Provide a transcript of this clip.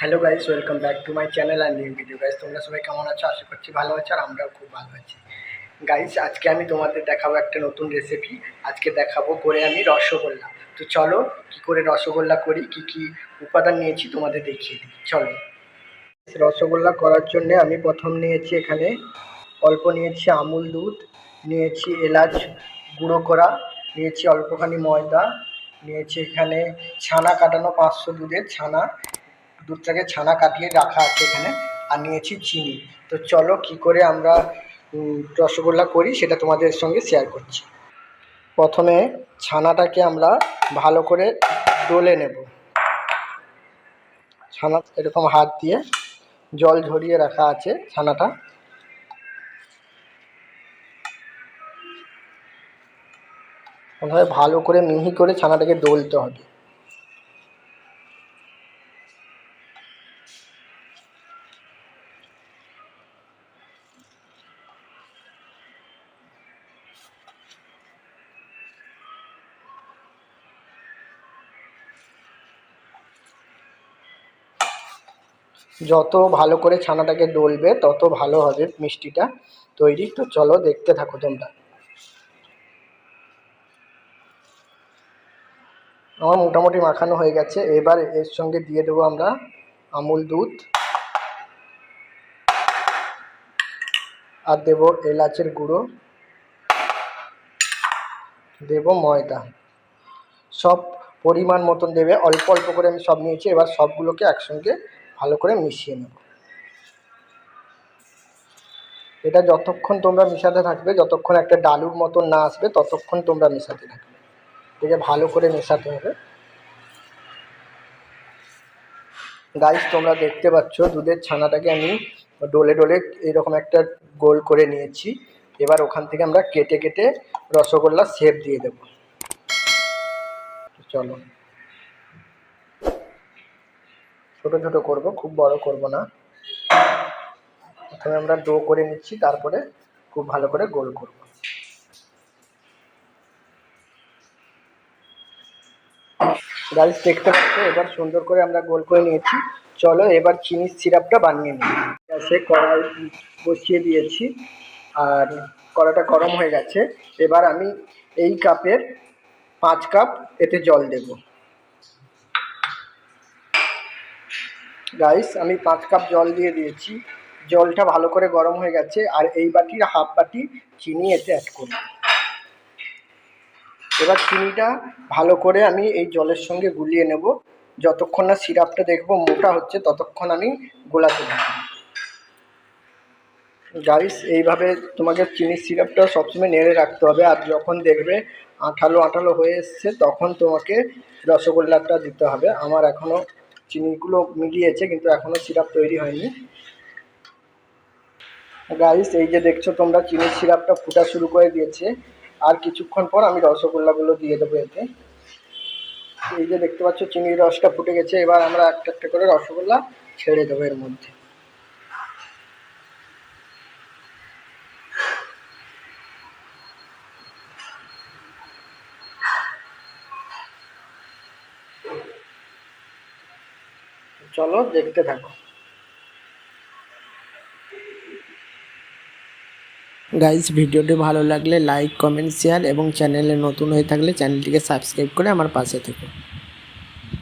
Hello guys, welcome back to my channel and new video. Guys, তোমরা সবাই কেমন আছো? আশা করছি ভালো আছো, আর আমরাও খুব ভালো আছি। গাইস, আজকে আমি তোমাদের দেখাবো একটা নতুন রেসিপি। আজকে দেখাবো করে আমি রসগোল্লা। তো চলো, কি করে রসগোল্লা করি, কি কি উপাদান নিয়েছি তোমাদের দেখিয়ে দিই। চলো, রসগোল্লা করার জন্য আমি প্রথম নিয়েছি এখানে অল্প নিয়েছি আমুল দুধ, নিয়েছি এলাচ গুঁড়ো করা, নিয়েছি অল্পখানি ময়দা, নিয়েছি এখানে ছানা কাটানো 500 দুধের ছানা, দুধটাকে ছানা কাটিয়ে রাখা আছে এখানে, আর নিয়েছি চিনি। তো চলো কি করে আমরা রসগোল্লা করি সেটা তোমাদের সঙ্গে শেয়ার করছি। প্রথমে ছানাটাকে আমরা ভালো করে ডলে নেব। ছানা এরকম হাত দিয়ে জল ঝরিয়ে রাখা আছে ছানাটা, ভালো করে মিহি করে ছানাটাকে ডলতে হবে। যত ভালো করে ছানাটাকে ডলবে তত ভালো হবে মিষ্টিটা তৈরি। তো চলো দেখতে থাকো তোমরা। আমার মোটামুটি মাখানো হয়ে গেছে। এবার এর সঙ্গে দিয়ে দেবো আমরা আমুল দুধ, আর দেবো এলাচের গুঁড়ো, দেব ময়দা। সব পরিমাণ মতন দেবে, অল্প অল্প করে আমি সব নিয়েছি। এবার সবগুলোকে একসঙ্গে ভালো করে মিশিয়ে নেব। এটা যতক্ষণ তোমরা মেশাতে থাকবে, যতক্ষণ একটা ডালুর মতন না আসবে ততক্ষণ তোমরা মেশাতে থাকবে। এটাকে ভালো করে মেশাতে হবে। গাইস, তোমরা দেখতে পাচ্ছ দুধের ছানাটাকে আমি ডলে ডলে এরকম একটা গোল করে নিয়েছি। এবার ওখান থেকে আমরা কেটে কেটে রসগোল্লার শেপ দিয়ে দেব। চলো, ছোট ছোট করব, খুব বড় করব না। প্রথমে আমরা ডো করে নিচ্ছি, তারপরে খুব ভালো করে গোল করব। গাইস, দেখতে পাচ্ছ এবার সুন্দর করে আমরা গোল করে নিয়েছি। চলো এবার চিনির সিরাপটা বানিয়ে নিই। গ্যাসে কড়াই বসিয়ে দিয়েছি, আর কড়াইটা গরম হয়ে গেছে। এবার আমি এই কাপের 5 কাপ এতে জল দেব। গাইস, আমি 5 কাপ জল দিয়ে দিয়েছি। জলটা ভালো করে গরম হয়ে গেছে, আর এই বাটির হাফ বাটি চিনি এতে অ্যাড করব। এবার চিনিটা ভালো করে আমি এই জলের সঙ্গে গুলিয়ে নেব। যতক্ষণ না সিরাপটা দেখবো মোটা হচ্ছে ততক্ষণ আমি গোলাতে থাকবো। গাইস, এইভাবে তোমাকে চিনির সিরাপটা সবসময় নেড়ে রাখতে হবে, আর যখন দেখবে আঠালো আঠালো হয়ে এসছে তখন তোমাকে রসগোল্লাটা দিতে হবে। আমার এখনও চিনিগুলো মিলিয়েছে, কিন্তু এখনও সিরাপ তৈরি হয়নি। গাইস, এই যে দেখছো তোমরা চিনির সিরাপটা ফুটা শুরু করে দিয়েছে। আর কিছুক্ষণ পর আমি রসগোল্লাগুলো দিয়ে দেবো এতে। এই যে দেখতে পাচ্ছ চিনির রসটা ফুটে গেছে। এবার আমরা একটা একটা করে রসগোল্লা ছেড়ে দেবো এর মধ্যে। চলো দেখতে থাকো। গাইস, ভিডিওটি ভালো লাগলে লাইক, কমেন্ট, শেয়ার এবং চ্যানেলে নতুন হয়ে থাকলে চ্যানেলটিকে সাবস্ক্রাইব করে আমার পাশে থেকো।